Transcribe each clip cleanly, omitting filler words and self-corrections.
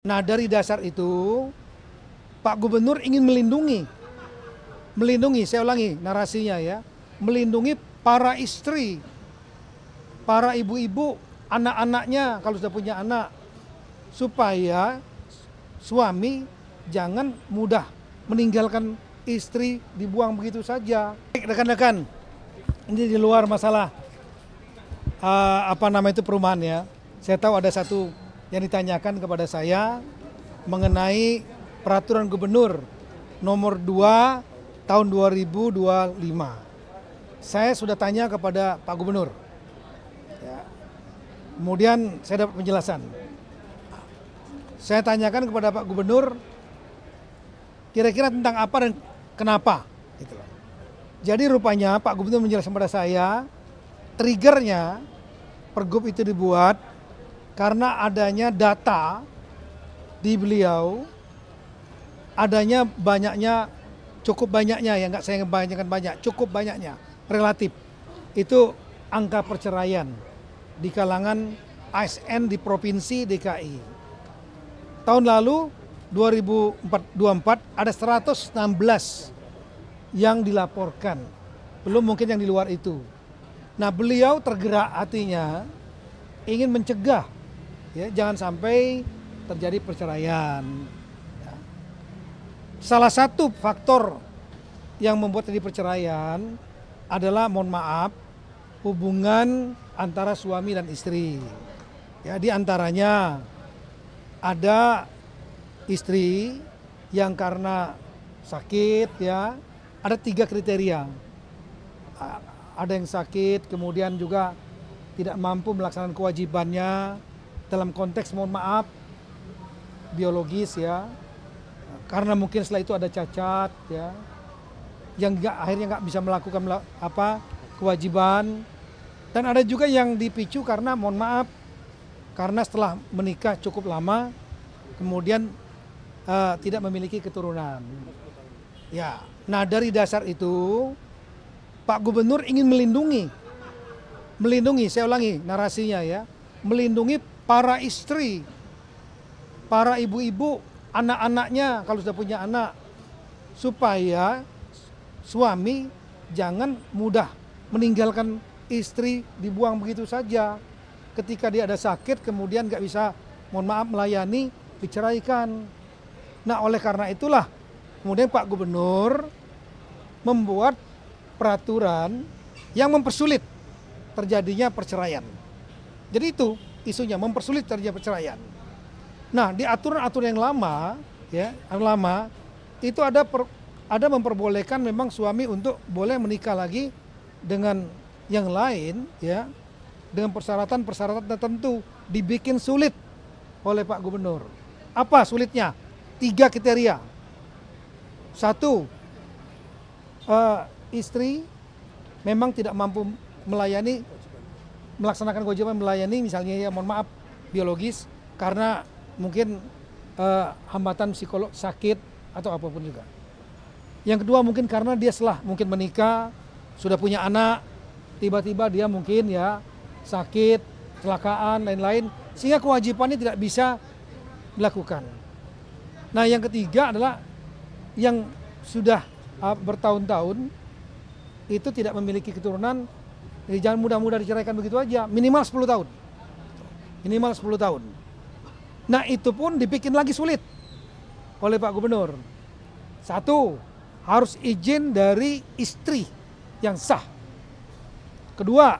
Nah, dari dasar itu, Pak Gubernur ingin melindungi, saya ulangi narasinya ya, melindungi para istri, para ibu-ibu, anak-anaknya kalau sudah punya anak, supaya suami jangan mudah meninggalkan istri, dibuang begitu saja. Rekan-rekan, ini di luar masalah perumahan ya. Saya tahu ada satu yang ditanyakan kepada saya mengenai peraturan gubernur nomor 2 tahun 2025. Saya sudah tanya kepada Pak Gubernur. Ya. Kemudian saya dapat penjelasan. Saya tanyakan kepada Pak Gubernur kira-kira tentang apa dan kenapa. Gitu. Jadi rupanya Pak Gubernur menjelaskan kepada saya triggernya pergub itu dibuat karena adanya data di beliau, adanya cukup banyaknya ya, nggak saya ngebanyakan banyak, cukup banyaknya relatif itu angka perceraian di kalangan ASN di provinsi DKI. Tahun lalu 2024 ada 116 yang dilaporkan, belum mungkin yang di luar itu. Nah, beliau tergerak hatinya ingin mencegah ya, jangan sampai terjadi perceraian. Ya. Salah satu faktor yang membuat terjadi perceraian adalah, mohon maaf, hubungan antara suami dan istri. Ya, di antaranya ada istri yang karena sakit ya, ada 3 kriteria. Ada yang sakit, kemudian juga tidak mampu melaksanakan kewajibannya dalam konteks, mohon maaf, biologis ya, karena mungkin setelah itu ada cacat ya, yang akhirnya nggak bisa melakukan kewajiban. Dan ada juga yang dipicu karena, mohon maaf, karena setelah menikah cukup lama kemudian tidak memiliki keturunan ya. Nah, dari dasar itu Pak Gubernur ingin melindungi, saya ulangi narasinya ya, melindungi para istri, para ibu-ibu, anak-anaknya kalau sudah punya anak, supaya suami jangan mudah meninggalkan istri, dibuang begitu saja. Ketika dia ada sakit kemudian nggak bisa, mohon maaf, melayani, diceraikan. Nah, oleh karena itulah kemudian Pak Gubernur membuat peraturan yang mempersulit terjadinya perceraian. Jadi itu isunya, mempersulit terjadinya perceraian. Nah, di aturan-aturan yang lama ya, itu ada memperbolehkan memang suami untuk boleh menikah lagi dengan yang lain ya, dengan persyaratan-persyaratan tertentu, dibikin sulit oleh Pak Gubernur. Apa sulitnya? 3 kriteria. 1, istri memang tidak mampu melaksanakan kewajiban melayani, misalnya ya, mohon maaf, biologis, karena mungkin hambatan psikolog, sakit atau apapun juga. Yang kedua mungkin karena dia setelah mungkin menikah, sudah punya anak, tiba-tiba dia mungkin ya sakit, kecelakaan, lain-lain, sehingga kewajibannya tidak bisa dilakukan. Nah, yang ketiga adalah yang sudah bertahun-tahun itu tidak memiliki keturunan, jadi jangan mudah-mudah diceraikan begitu aja, minimal 10 tahun. Minimal 10 tahun. Nah, itu pun dibikin lagi sulit oleh Pak Gubernur. 1, harus izin dari istri yang sah. Kedua,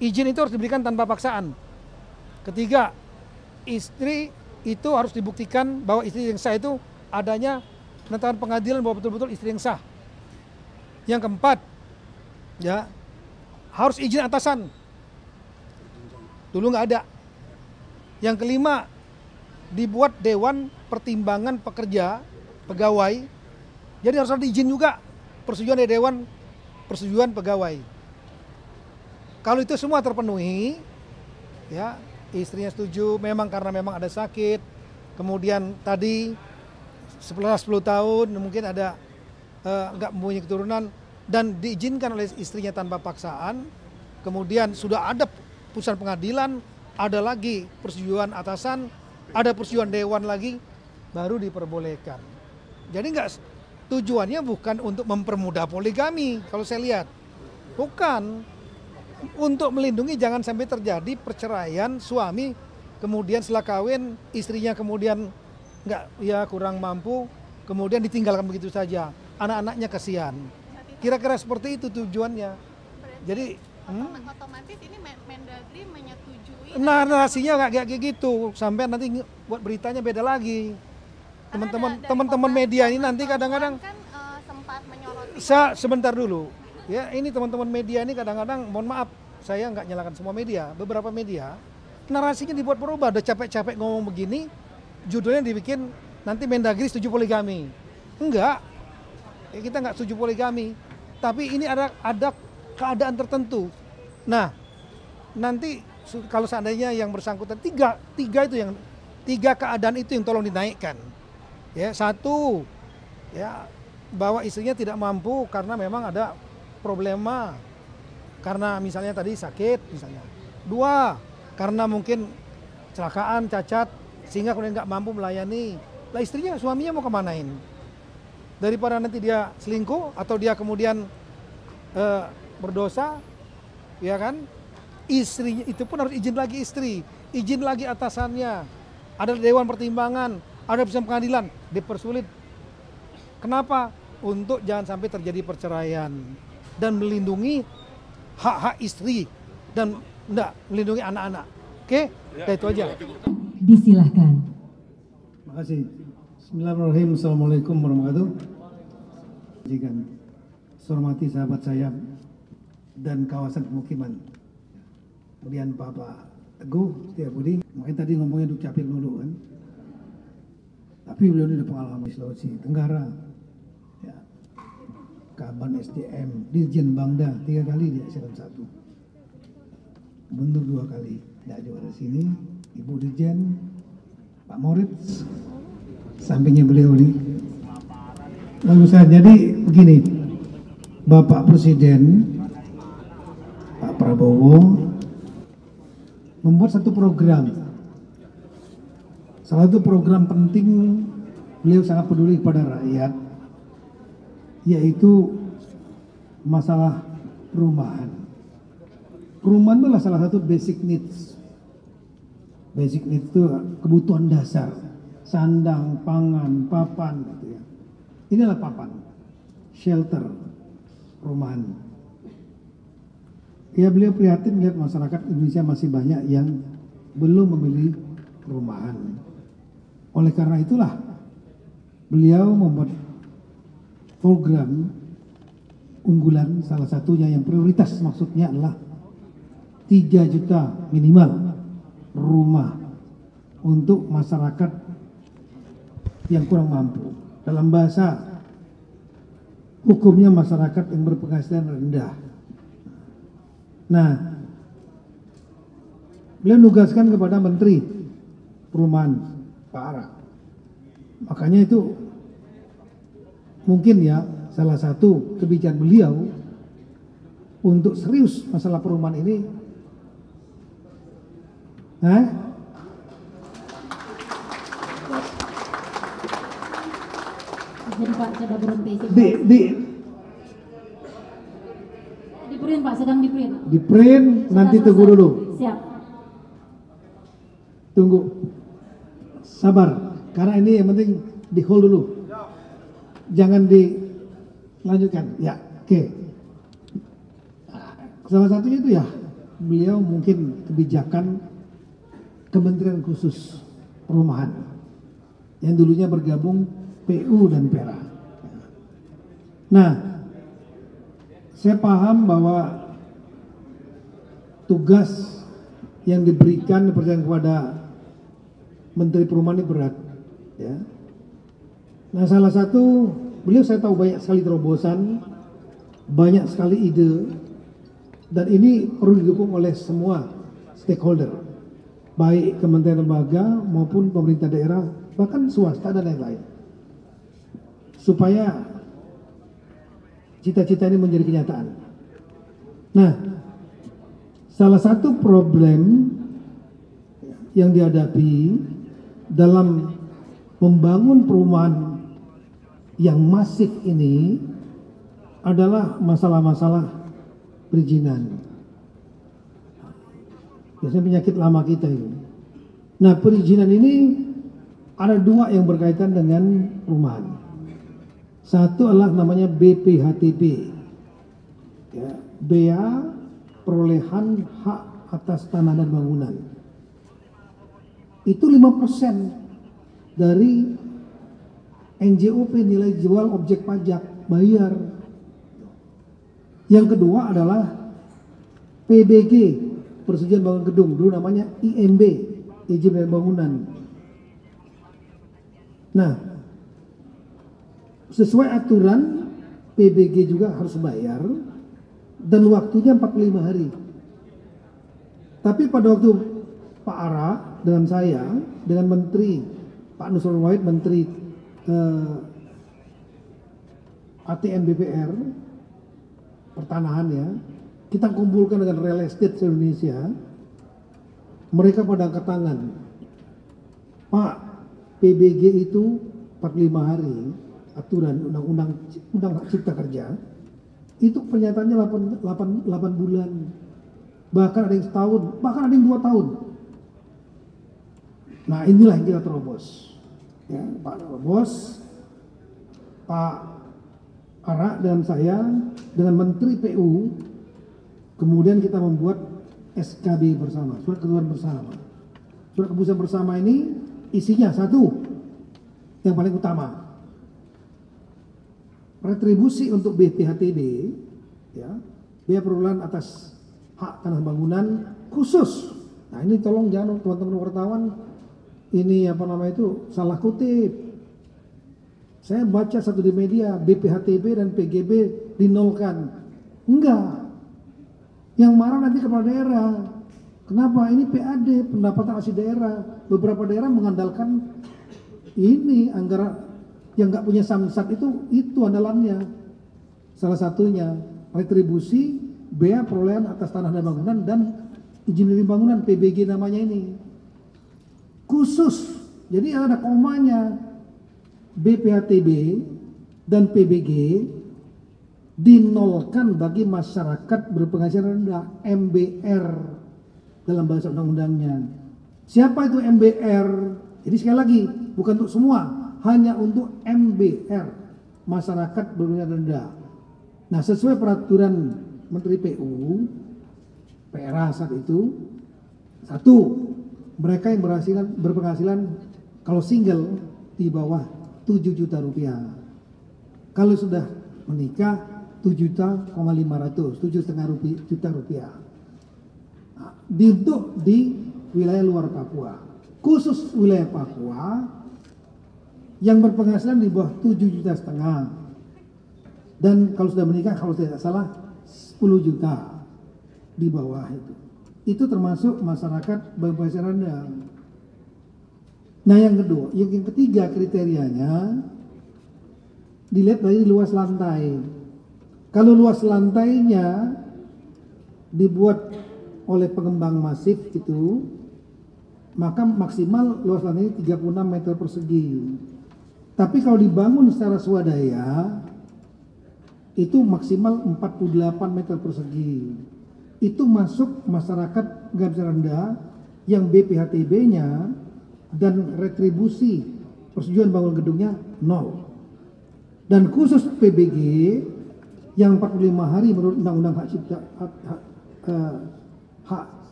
izin itu harus diberikan tanpa paksaan. Ketiga, istri itu harus dibuktikan bahwa istri yang sah itu adanya penetapan pengadilan bahwa betul-betul istri yang sah. Yang keempat, ya, harus izin atasan. Dulu nggak ada. Yang kelima, dibuat dewan pertimbangan pekerja, pegawai. Jadi harus ada izin juga, persetujuan dari dewan persetujuan pegawai. Kalau itu semua terpenuhi, ya, istrinya setuju, memang karena memang ada sakit, kemudian tadi 10 tahun mungkin ada nggak mempunyai keturunan dan diizinkan oleh istrinya tanpa paksaan, kemudian sudah ada putusan pengadilan ada lagi persetujuan atasan, ada persetujuan dewan lagi, baru diperbolehkan. Jadi tujuannya bukan untuk mempermudah poligami kalau saya lihat. Bukan. Untuk melindungi jangan sampai terjadi perceraian suami kemudian setelah kawin istrinya kemudian kurang mampu kemudian ditinggalkan begitu saja, anak-anaknya kasihan. Kira-kira seperti itu tujuannya. Jadi otomatis ini Mendagri menyetujui. Nah, narasinya nggak kayak gitu, sampai nanti buat beritanya beda lagi. Teman-teman media ini nanti kadang-kadang kan sempat menyoroti. Sebentar dulu. Ya, ini teman-teman media ini kadang-kadang, mohon maaf, saya nggak nyalakan semua media, beberapa media narasinya dibuat berubah, udah capek-capek ngomong begini, judulnya dibikin nanti Mendagri setuju poligami. Enggak, kita nggak setuju poligami, tapi ini ada keadaan tertentu. Nah, nanti kalau seandainya yang bersangkutan tiga keadaan itu yang tolong dinaikkan. Ya, satu, ya bahwa istrinya tidak mampu karena memang ada problema, karena misalnya tadi sakit misalnya. Dua, karena mungkin kecelakaan, cacat, sehingga kemudian nggak mampu melayani. Lah istrinya, suaminya mau kemanain? Daripada nanti dia selingkuh atau dia kemudian berdosa, ya kan? Istrinya itu pun harus izin lagi istri, izin lagi atasannya. Ada dewan pertimbangan, ada putusan pengadilan, dipersulit. Kenapa? Untuk jangan sampai terjadi perceraian dan melindungi hak-hak istri dan melindungi anak-anak. Oke? Itu aja. Disilahkan. Terima kasih. Bismillahirrahmanirrahim. Assalamualaikum warahmatullahi wabarakatuh. Saya hormati sahabat saya dan kawasan pemukiman. Kemudian Bapak Teguh Setiabudi, makanya tadi ngomongnya Duk Capil dulu kan. Tapi beliau ini ada pengalaman di Sulawesi Tenggara. Ya. Kaban SDM, Dirjen Bangda 3 kali di Eselon 1. Gubernur 2 kali. Tidak juara sini, Ibu Dirjen, Pak Moritz, sampingnya beliau nih. Lalu saya jadi begini, Bapak Presiden, Pak Prabowo, membuat satu program. Salah satu program penting, beliau sangat peduli kepada rakyat, yaitu masalah perumahan. Perumahan adalah salah satu basic needs. Basic needs itu kebutuhan dasar, sandang, pangan, papan, gitu ya. Inilah papan, shelter, perumahan. Ya, beliau prihatin melihat masyarakat Indonesia masih banyak yang belum memiliki perumahan. Oleh karena itulah beliau membuat program unggulan, salah satunya yang prioritas maksudnya adalah 3 juta minimal rumah untuk masyarakat yang kurang mampu. Dalam bahasa hukumnya masyarakat yang berpenghasilan rendah. Nah, beliau nugaskan kepada Menteri Perumahan Pak Ara. Makanya itu mungkin ya salah satu kebijakan beliau untuk serius masalah perumahan ini. Jadi Pak sudah berhenti. Di print Pak, sedang di print. Di print, nanti tunggu dulu. Siap. Tunggu. Sabar, karena ini yang penting di hold dulu. Jangan dilanjutkan. Ya, oke. Salah satunya itu ya, beliau mungkin kebijakan Kementerian Khusus Perumahan yang dulunya bergabung PU dan PERA. Nah, saya paham bahwa tugas yang diberikan kepada Menteri Perumahan ini berat, ya. Nah, salah satu beliau saya tahu banyak sekali terobosan, banyak sekali ide, dan ini perlu didukung oleh semua stakeholder, baik kementerian lembaga maupun pemerintah daerah, bahkan swasta dan lain-lain, supaya cita-cita ini menjadi kenyataan. Nah, salah satu problem yang dihadapi dalam membangun perumahan yang masif ini adalah masalah-masalah perizinan. Biasanya penyakit lama kita ini. Nah, perizinan ini ada dua yang berkaitan dengan perumahan. Satu adalah namanya BPHTB, ya, bea perolehan hak atas tanah dan bangunan. Itu 5% dari NJOP, nilai jual objek pajak, bayar. Yang kedua adalah PBG, persetujuan bangun gedung, dulu namanya IMB, izin dan bangunan. Nah, sesuai aturan PBG juga harus bayar dan waktunya 45 hari. Tapi pada waktu Pak Ara dengan saya, dengan Menteri Pak Nusron Wahid, Menteri ATM BPR pertanahan ya, kita kumpulkan dengan real estate Indonesia, mereka pada angkat tangan, Pak, PBG itu 45 hari aturan undang-undang hak cipta kerja, itu pernyataannya 8 bulan, bahkan ada yang setahun, bahkan ada yang 2 tahun. Nah, inilah yang kita terobos, ya, Pak terobos, Pak Ara dan saya dengan Menteri PU, kemudian kita membuat SKB bersama, surat keputusan bersama. Surat keputusan bersama ini isinya satu, yang paling utama, retribusi untuk BPHTB, ya, biaya perolehan atas hak tanah bangunan khusus. Nah, ini tolong jangan teman-teman wartawan ini apa namanya itu salah kutip. Saya baca satu di media, BPHTB dan PGB dinolkan. Enggak. Yang marah nanti kepala daerah. Kenapa? Ini PAD, pendapatan asli daerah. Beberapa daerah mengandalkan ini anggaran yang nggak punya samsat itu andalannya. Salah satunya retribusi bea perolehan atas tanah dan bangunan dan izin bangunan, PBG namanya ini. Khusus. Jadi ada komanya. BPHTB dan PBG dinolkan bagi masyarakat berpenghasilan rendah, MBR dalam bahasa undang-undangnya. Siapa itu MBR? Jadi sekali lagi, bukan untuk semua, hanya untuk MBR, masyarakat berpenghasilan rendah. Nah, sesuai peraturan Menteri PU, PRA saat itu, satu, mereka yang berpenghasilan kalau single di bawah 7 juta rupiah. Kalau sudah menikah 7,5 juta rupiah. Nah, di wilayah luar Papua. Khusus wilayah Papua yang berpenghasilan di bawah 7,5 juta. Dan kalau sudah menikah, kalau tidak salah 10 juta di bawah itu. Itu termasuk masyarakat berpenghasilan rendah. Nah, yang kedua, yang ketiga kriterianya dilihat dari luas lantai. Kalau luas lantainya dibuat oleh pengembang masif itu, maka maksimal luas lantainya 36 meter persegi. Tapi kalau dibangun secara swadaya itu maksimal 48 meter persegi. Itu masuk masyarakat berpenghasilan rendah yang BPHTB-nya dan retribusi persetujuan bangun gedungnya 0. Dan khusus PBG yang 45 hari menurut undang-undang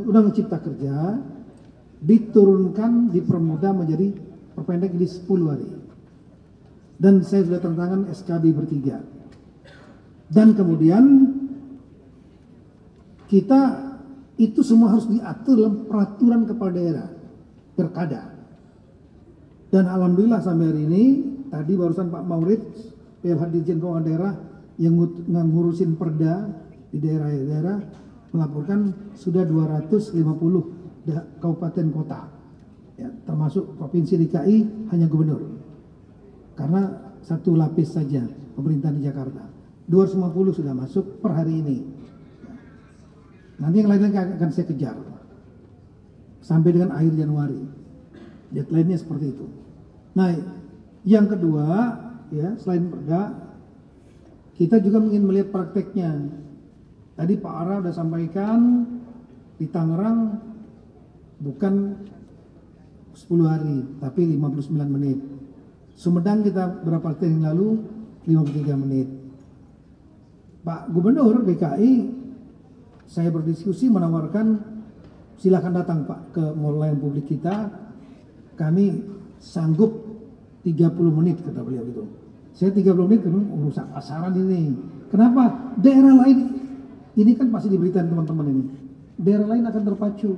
undang cipta kerja diturunkan, dipermudah menjadi perpendek di 10 hari. Dan saya sudah tantangan SKB bertiga. Dan kemudian kita itu semua harus diatur dalam peraturan kepala daerah, Perkada. Dan alhamdulillah sampai hari ini, tadi barusan Pak Maurid, PLH Dirjen Keuangan Daerah yang ngurusin perda di daerah-daerah melaporkan sudah 250 kabupaten kota, ya, termasuk provinsi DKI hanya gubernur, karena satu lapis saja pemerintahan di Jakarta. 250 sudah masuk per hari ini. Nanti yang lain-lain akan saya kejar. sampai dengan akhir Januari. Deadline-nya seperti itu. Nah, yang kedua, ya selain perda, kita juga ingin melihat prakteknya. Tadi Pak Ara sudah sampaikan di Tangerang bukan 10 hari, tapi 59 menit. Sumedang kita beberapa hari yang lalu 53 menit. Pak Gubernur DKI, saya berdiskusi menawarkan silakan datang Pak ke mall layanan publik kita. Kami sanggup 30 menit kata beliau gitu. Saya 30 menit urusan pasaran ini. Kenapa? Daerah lain ini kan pasti diberitakan teman-teman ini. Daerah lain akan terpacu.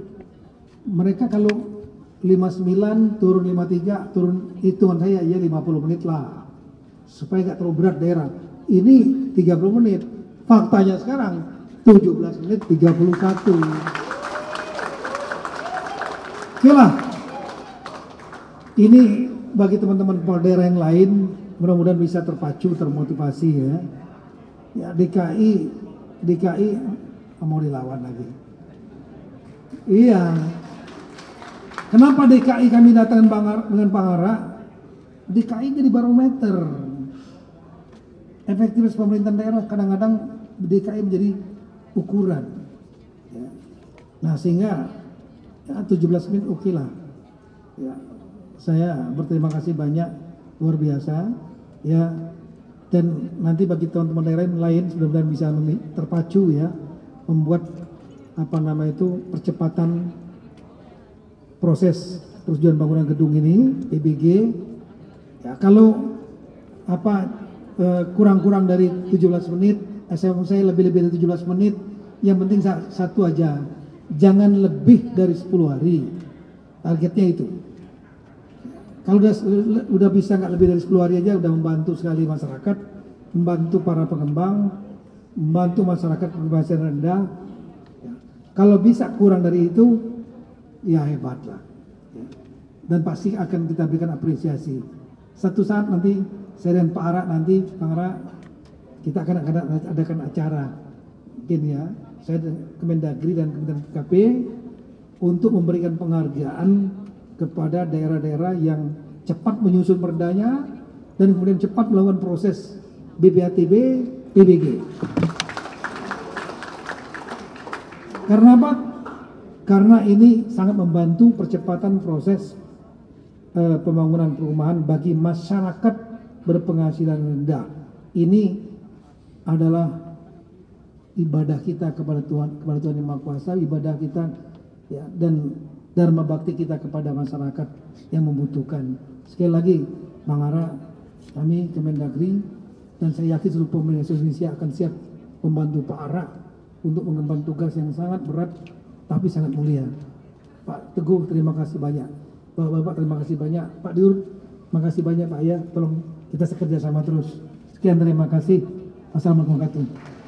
Mereka kalau 59 turun 53 turun hitungan saya ya 50 menit lah. Supaya nggak terlalu berat daerah. Ini 30 menit. Faktanya sekarang 17 menit 31. Oke lah. Ini bagi teman-teman kepala daerah yang lain mudah-mudahan bisa terpacu, termotivasi ya. Ya DKI mau dilawan lagi. Iya. Kenapa DKI kami datang dengan Pak Ara? DKI jadi barometer. Efektivitas pemerintahan daerah kadang-kadang DKI menjadi ukuran. Ya. Nah sehingga ya, 17 menit oke lah. Ya, saya berterima kasih banyak, luar biasa. Ya, dan nanti bagi teman-teman daerah lain mudah-mudahan bisa terpacu ya, membuat percepatan proses persetujuan bangunan gedung ini PBG. Ya, kalau kurang-kurang dari 17 menit, saya lebih-lebih dari 17 menit, yang penting satu aja, jangan lebih dari 10 hari. Targetnya itu. Kalau udah bisa nggak lebih dari 10 hari aja udah membantu sekali masyarakat, membantu para pengembang, membantu masyarakat berpenghasilan rendah. Ya. Kalau bisa kurang dari itu, ya hebat lah. Ya. Dan pasti akan kita berikan apresiasi. Satu saat nanti saya dan Pak Ara nanti, Pak Ara, kita akan adakan acara mungkin ya, saya dan Kemendagri dan Kementerian PKP untuk memberikan penghargaan kepada daerah-daerah yang cepat menyusun perdanya dan kemudian cepat melakukan proses BPATB, PBG. Karena apa? Karena ini sangat membantu percepatan proses pembangunan perumahan bagi masyarakat berpenghasilan rendah. Ini adalah ibadah kita kepada Tuhan Yang Maha Kuasa, ibadah kita ya, dan dharma bakti kita kepada masyarakat yang membutuhkan. Sekali lagi, Bang Ara, kami Kemendagri dan saya yakin seluruh pemerintah Indonesia akan siap membantu Pak Ara untuk mengemban tugas yang sangat berat tapi sangat mulia. Pak Teguh, terima kasih banyak. Bapak-bapak, terima kasih banyak. Pak Dur, terima kasih banyak Pak ya. Tolong kita sekerja sama terus. Sekian, terima kasih. Assalamualaikum warahmatullahi wabarakatuh.